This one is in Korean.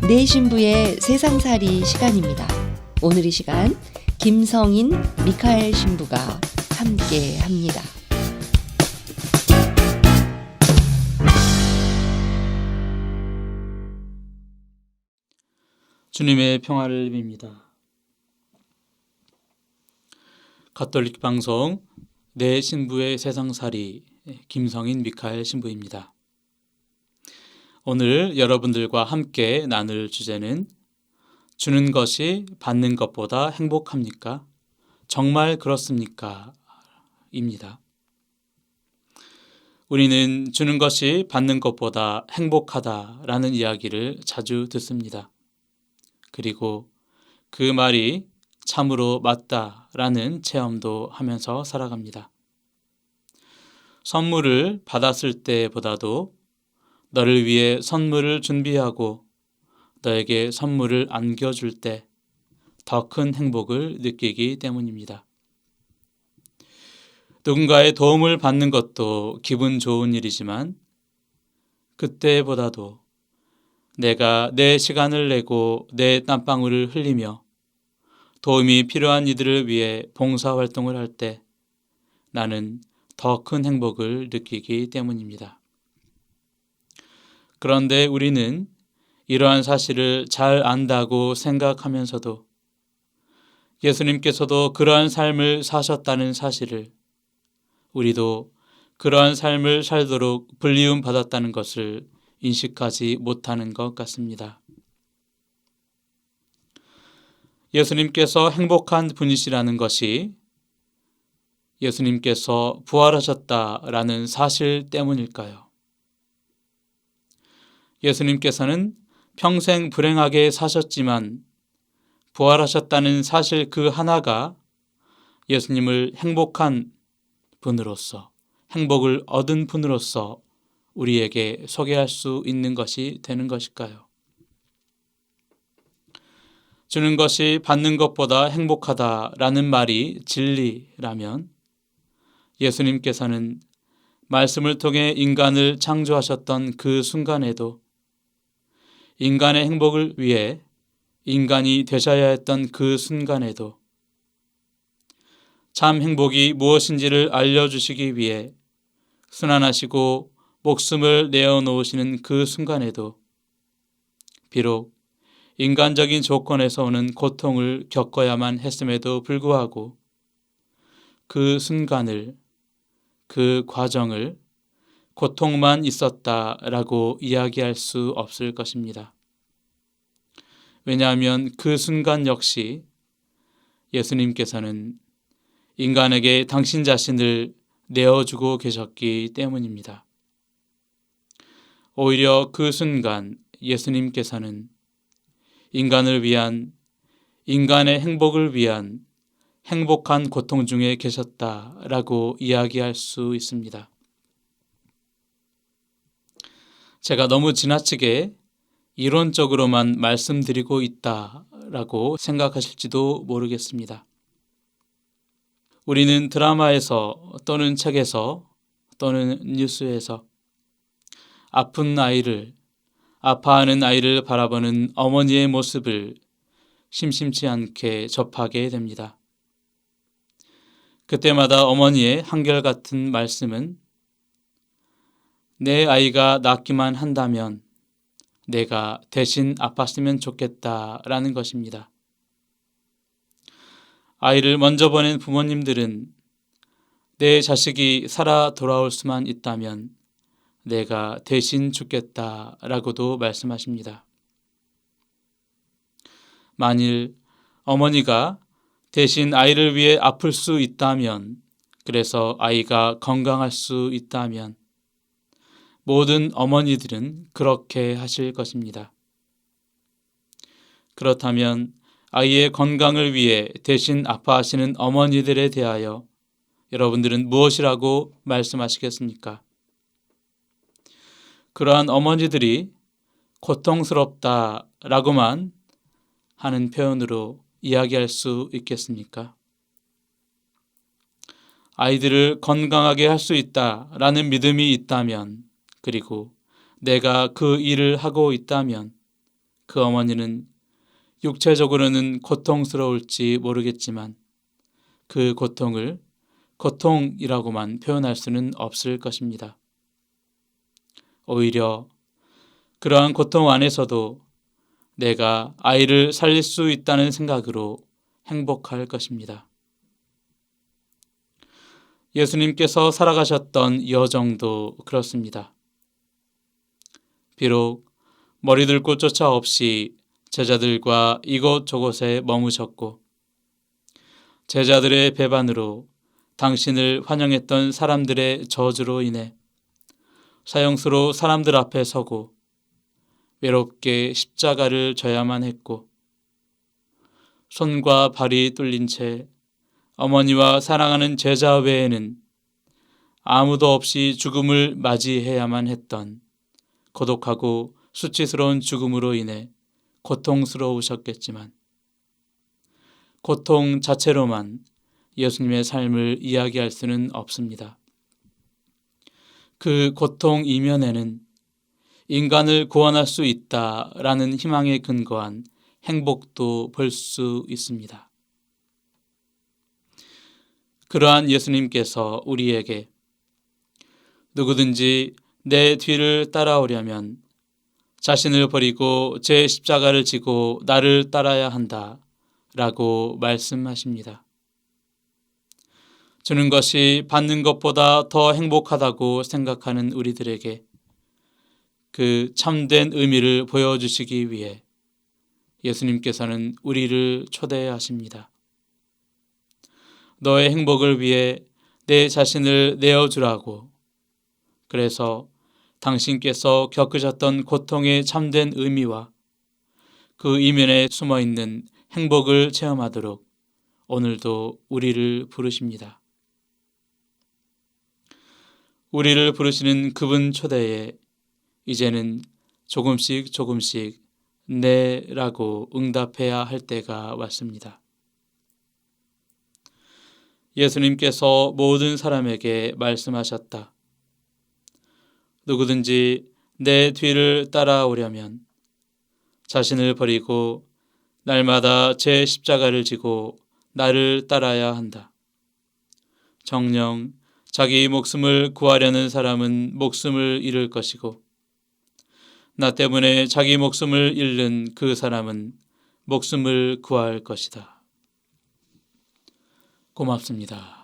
내 신부의 세상살이 시간입니다. 오늘 이 시간 김성인 미카엘 신부가 함께 합니다. 주님의 평화를 빕니다. 가톨릭 방송 내 신부의 세상살이 김성인 미카엘 신부입니다. 오늘 여러분들과 함께 나눌 주제는 주는 것이 받는 것보다 행복합니까? 정말 그렇습니까? 입니다. 우리는 주는 것이 받는 것보다 행복하다라는 이야기를 자주 듣습니다. 그리고 그 말이 참으로 맞다라는 체험도 하면서 살아갑니다. 선물을 받았을 때보다도 너를 위해 선물을 준비하고 너에게 선물을 안겨줄 때 더 큰 행복을 느끼기 때문입니다. 누군가의 도움을 받는 것도 기분 좋은 일이지만 그때보다도 내가 내 시간을 내고 내 땀방울을 흘리며 도움이 필요한 이들을 위해 봉사활동을 할 때 나는 더 큰 행복을 느끼기 때문입니다. 그런데 우리는 이러한 사실을 잘 안다고 생각하면서도 예수님께서도 그러한 삶을 사셨다는 사실을, 우리도 그러한 삶을 살도록 불리움 받았다는 것을 인식하지 못하는 것 같습니다. 예수님께서 행복한 분이시라는 것이 예수님께서 부활하셨다라는 사실 때문일까요? 예수님께서는 평생 불행하게 사셨지만 부활하셨다는 사실 그 하나가 예수님을 행복한 분으로서, 행복을 얻은 분으로서 우리에게 소개할 수 있는 것이 되는 것일까요? 주는 것이 받는 것보다 행복하다라는 말이 진리라면 예수님께서는 말씀을 통해 인간을 창조하셨던 그 순간에도 인간의 행복을 위해 인간이 되셔야 했던 그 순간에도 참 행복이 무엇인지를 알려주시기 위해 순환하시고 목숨을 내어놓으시는 그 순간에도 비록 인간적인 조건에서 오는 고통을 겪어야만 했음에도 불구하고 그 순간을, 그 과정을 고통만 있었다라고 이야기할 수 없을 것입니다. 왜냐하면 그 순간 역시 예수님께서는 인간에게 당신 자신을 내어주고 계셨기 때문입니다. 오히려 그 순간 예수님께서는 인간을 위한, 인간의 행복을 위한 행복한 고통 중에 계셨다라고 이야기할 수 있습니다. 제가 너무 지나치게 이론적으로만 말씀드리고 있다라고 생각하실지도 모르겠습니다. 우리는 드라마에서 또는 책에서 또는 뉴스에서 아픈 아이를, 아파하는 아이를 바라보는 어머니의 모습을 심심치 않게 접하게 됩니다. 그때마다 어머니의 한결같은 말씀은 내 아이가 낫기만 한다면 내가 대신 아팠으면 좋겠다라는 것입니다. 아이를 먼저 보낸 부모님들은 내 자식이 살아 돌아올 수만 있다면 내가 대신 죽겠다라고도 말씀하십니다. 만일 어머니가 대신 아이를 위해 아플 수 있다면, 그래서 아이가 건강할 수 있다면 모든 어머니들은 그렇게 하실 것입니다. 그렇다면 아이의 건강을 위해 대신 아파하시는 어머니들에 대하여 여러분들은 무엇이라고 말씀하시겠습니까? 그러한 어머니들이 고통스럽다라고만 하는 표현으로 이야기할 수 있겠습니까? 아이들을 건강하게 할 수 있다라는 믿음이 있다면, 그리고 내가 그 일을 하고 있다면 그 어머니는 육체적으로는 고통스러울지 모르겠지만 그 고통을 고통이라고만 표현할 수는 없을 것입니다. 오히려 그러한 고통 안에서도 내가 아이를 살릴 수 있다는 생각으로 행복할 것입니다. 예수님께서 살아가셨던 여정도 그렇습니다. 비록 머리들 곳조차 없이 제자들과 이곳저곳에 머무셨고 제자들의 배반으로 당신을 환영했던 사람들의 저주로 인해 사형수로 사람들 앞에 서고 외롭게 십자가를 져야만 했고 손과 발이 뚫린 채 어머니와 사랑하는 제자 외에는 아무도 없이 죽음을 맞이해야만 했던 고독하고 수치스러운 죽음으로 인해 고통스러우셨겠지만 고통 자체로만 예수님의 삶을 이야기할 수는 없습니다. 그 고통 이면에는 인간을 구원할 수 있다라는 희망에 근거한 행복도 볼 수 있습니다. 그러한 예수님께서 우리에게 누구든지 내 뒤를 따라오려면 자신을 버리고 제 십자가를 지고 나를 따라야 한다 라고 말씀하십니다. 주는 것이 받는 것보다 더 행복하다고 생각하는 우리들에게 그 참된 의미를 보여주시기 위해 예수님께서는 우리를 초대하십니다. 너의 행복을 위해 내 자신을 내어주라고. 그래서 당신께서 겪으셨던 고통의 참된 의미와 그 이면에 숨어있는 행복을 체험하도록 오늘도 우리를 부르십니다. 우리를 부르시는 그분 초대에 이제는 조금씩 네라고 응답해야 할 때가 왔습니다. 예수님께서 모든 사람에게 말씀하셨다. 누구든지 내 뒤를 따라오려면 자신을 버리고 날마다 제 십자가를 지고 나를 따라야 한다. 정녕 자기 목숨을 구하려는 사람은 목숨을 잃을 것이고 나 때문에 자기 목숨을 잃는 그 사람은 목숨을 구할 것이다. 고맙습니다.